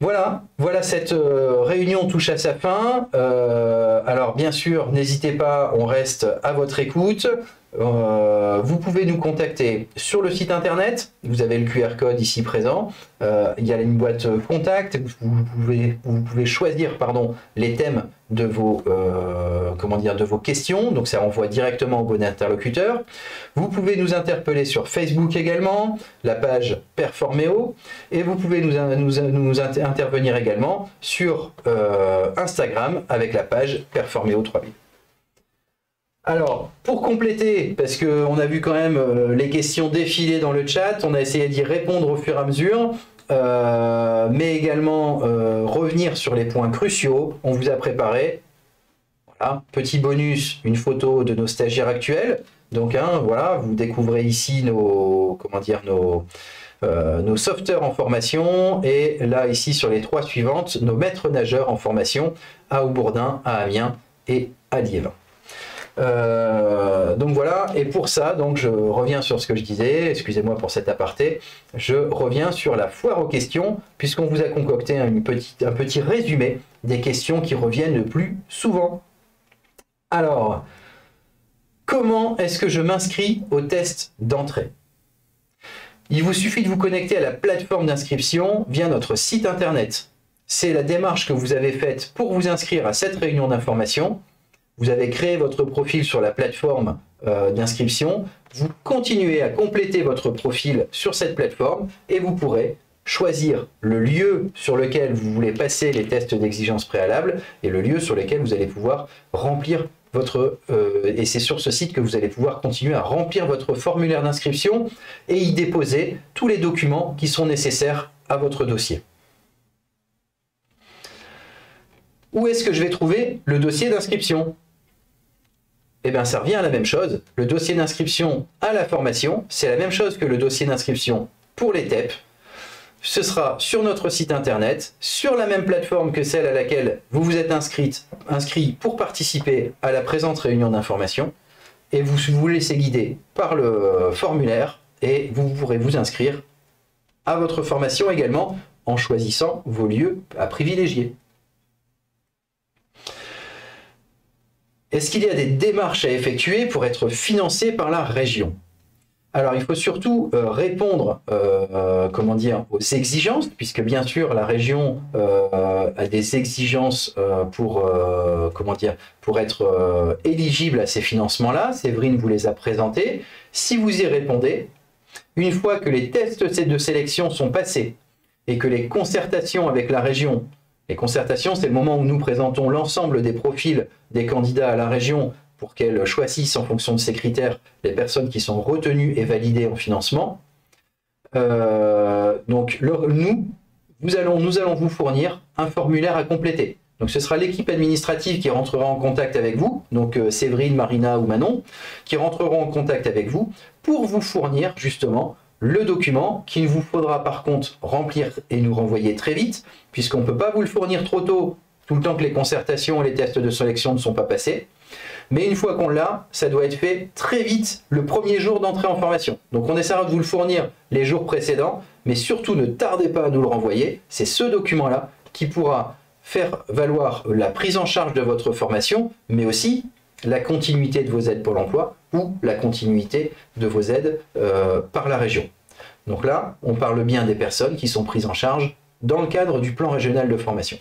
Voilà, cette réunion touche à sa fin. Alors bien sûr, n'hésitez pas, on reste à votre écoute. Vous pouvez nous contacter sur le site internet, vous avez le QR code ici présent, il y a une boîte contact, vous pouvez choisir les thèmes de vos, de vos questions, donc ça envoie directement au bon interlocuteur. Vous pouvez nous interpeller sur Facebook également, la page Performéo, et vous pouvez nous intervenir également sur Instagram avec la page Performéo 3000. Alors, pour compléter, parce qu'on a vu quand même les questions défiler dans le chat, on a essayé d'y répondre au fur et à mesure, mais également revenir sur les points cruciaux. On vous a préparé, voilà, petit bonus, une photo de nos stagiaires actuels. Donc, voilà, vous découvrez ici nos sauveteurs en formation, et là, ici, sur les 3 suivantes, nos maîtres nageurs en formation à Aubourdin, à Amiens et à Liévin. Donc voilà, et pour ça, donc je reviens sur ce que je disais, excusez-moi pour cet aparté, je reviens sur la foire aux questions, puisqu'on vous a concocté un petit résumé des questions qui reviennent le plus souvent. Alors, comment est-ce que je m'inscris au test d'entrée? Il vous suffit de vous connecter à la plateforme d'inscription via notre site internet. C'est la démarche que vous avez faite pour vous inscrire à cette réunion d'information. Vous avez créé votre profil sur la plateforme d'inscription. Vous continuez à compléter votre profil sur cette plateforme et vous pourrez choisir le lieu sur lequel vous voulez passer les tests d'exigence préalable et le lieu sur lequel vous allez pouvoir remplir et c'est sur ce site que vous allez pouvoir continuer à remplir votre formulaire d'inscription et y déposer tous les documents qui sont nécessaires à votre dossier. Où est-ce que je vais trouver le dossier d'inscription? Eh bien, ça revient à la même chose. Le dossier d'inscription à la formation, c'est la même chose que le dossier d'inscription pour les TEP. Ce sera sur notre site internet, sur la même plateforme que celle à laquelle vous vous êtes inscrit pour participer à la présente réunion d'information. Et vous vous laissez guider par le formulaire et vous pourrez vous inscrire à votre formation également en choisissant vos lieux à privilégier. Est-ce qu'il y a des démarches à effectuer pour être financé par la région? Alors, il faut surtout répondre aux exigences, puisque bien sûr, la région a des exigences pour être éligible à ces financements-là. Séverine vous les a présentés. Si vous y répondez, une fois que les tests de sélection sont passés et que les concertations avec la région, les concertations, c'est le moment où nous présentons l'ensemble des profils des candidats à la région pour qu'elle choisisse en fonction de ces critères les personnes qui sont retenues et validées en financement. Donc nous allons vous fournir un formulaire à compléter. Donc ce sera l'équipe administrative qui rentrera en contact avec vous, donc Séverine, Marina ou Manon, qui rentreront en contact avec vous pour vous fournir justement le document qu'il vous faudra par contre remplir et nous renvoyer très vite, puisqu'on ne peut pas vous le fournir trop tôt, tout le temps que les concertations et les tests de sélection ne sont pas passés. Mais une fois qu'on l'a, ça doit être fait très vite, le premier jour d'entrée en formation. Donc on essaiera de vous le fournir les jours précédents, mais surtout ne tardez pas à nous le renvoyer. C'est ce document-là qui pourra faire valoir la prise en charge de votre formation, mais aussi la continuité de vos aides Pôle emploi ou la continuité de vos aides par la région. Donc là, on parle bien des personnes qui sont prises en charge dans le cadre du plan régional de formation.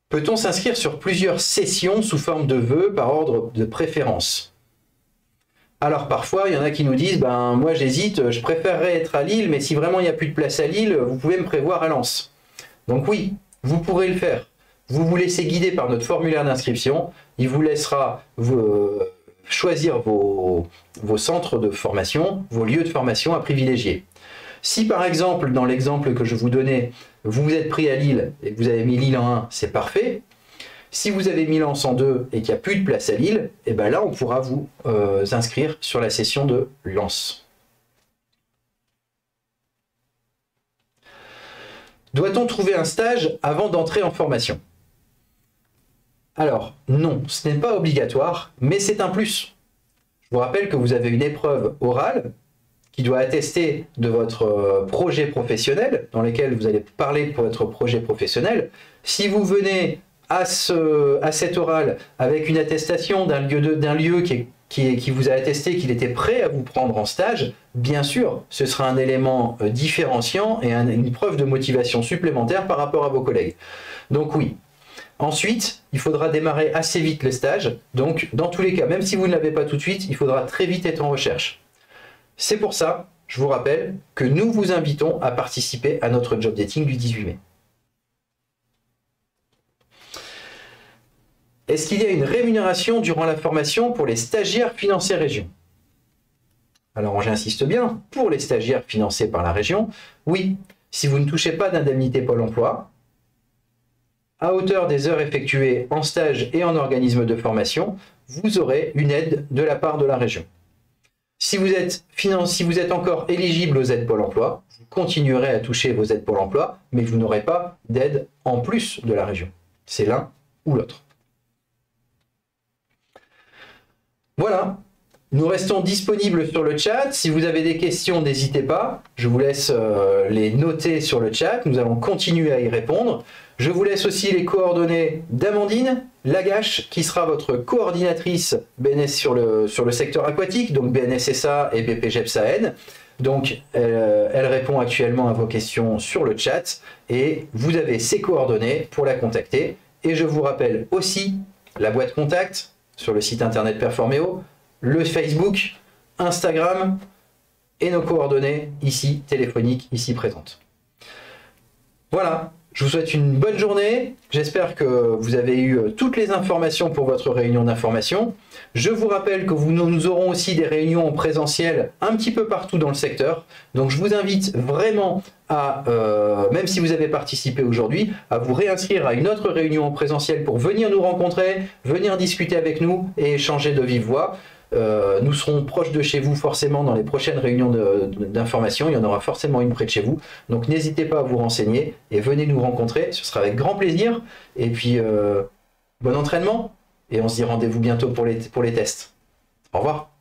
Peut-on s'inscrire sur plusieurs sessions sous forme de vœux par ordre de préférence? Alors parfois, il y en a qui nous disent « ben moi j'hésite, je préférerais être à Lille, mais si vraiment il n'y a plus de place à Lille, vous pouvez me prévoir à Lens. » Donc oui, vous pourrez le faire. Vous vous laissez guider par notre formulaire d'inscription. Il vous laissera choisir vos centres de formation, vos lieux de formation à privilégier. Si par exemple, dans l'exemple que je vous donnais, vous vous êtes pris à Lille et que vous avez mis Lille en 1, c'est parfait. Si vous avez mis Lens en 2 et qu'il n'y a plus de place à Lille, et ben là on pourra vous inscrire sur la session de Lens. Doit-on trouver un stage avant d'entrer en formation? Alors, non, ce n'est pas obligatoire, mais c'est un plus. Je vous rappelle que vous avez une épreuve orale qui doit attester de votre projet professionnel, dans lequel vous allez parler pour votre projet professionnel. Si vous venez à cet oral avec une attestation d'un lieu qui vous a attesté qu'il était prêt à vous prendre en stage, bien sûr, ce sera un élément différenciant et une preuve de motivation supplémentaire par rapport à vos collègues. Donc oui. Ensuite, il faudra démarrer assez vite le stage. Donc, dans tous les cas, même si vous ne l'avez pas tout de suite, il faudra très vite être en recherche. C'est pour ça, je vous rappelle, que nous vous invitons à participer à notre job dating du 18 mai. Est-ce qu'il y a une rémunération durant la formation pour les stagiaires financés région? Alors j'insiste bien, pour les stagiaires financés par la région, oui, si vous ne touchez pas d'indemnité Pôle emploi, à hauteur des heures effectuées en stage et en organisme de formation, vous aurez une aide de la part de la région. Si vous êtes encore éligible aux aides Pôle emploi, vous continuerez à toucher vos aides Pôle emploi, mais vous n'aurez pas d'aide en plus de la région. C'est l'un ou l'autre. Voilà, nous restons disponibles sur le chat. Si vous avez des questions, n'hésitez pas. Je vous laisse les noter sur le chat. Nous allons continuer à y répondre. Je vous laisse aussi les coordonnées d'Amandine Lagache, qui sera votre coordinatrice BNS sur le secteur aquatique, donc BNSSA et BPGEPSAN. Donc, elle répond actuellement à vos questions sur le chat et vous avez ses coordonnées pour la contacter. Et je vous rappelle aussi la boîte contact sur le site internet Performéo, le Facebook, Instagram et nos coordonnées ici, téléphoniques, ici présentes. Voilà, je vous souhaite une bonne journée. J'espère que vous avez eu toutes les informations pour votre réunion d'information. Je vous rappelle que nous aurons aussi des réunions en présentiel un petit peu partout dans le secteur. Donc je vous invite vraiment à, même si vous avez participé aujourd'hui, à vous réinscrire à une autre réunion en présentiel pour venir nous rencontrer, venir discuter avec nous et échanger de vive voix. Nous serons proches de chez vous forcément dans les prochaines réunions d'information. Il y en aura forcément une près de chez vous. Donc n'hésitez pas à vous renseigner et venez nous rencontrer. Ce sera avec grand plaisir. Et puis, bon entraînement. Et on se dit rendez-vous bientôt pour les tests. Au revoir.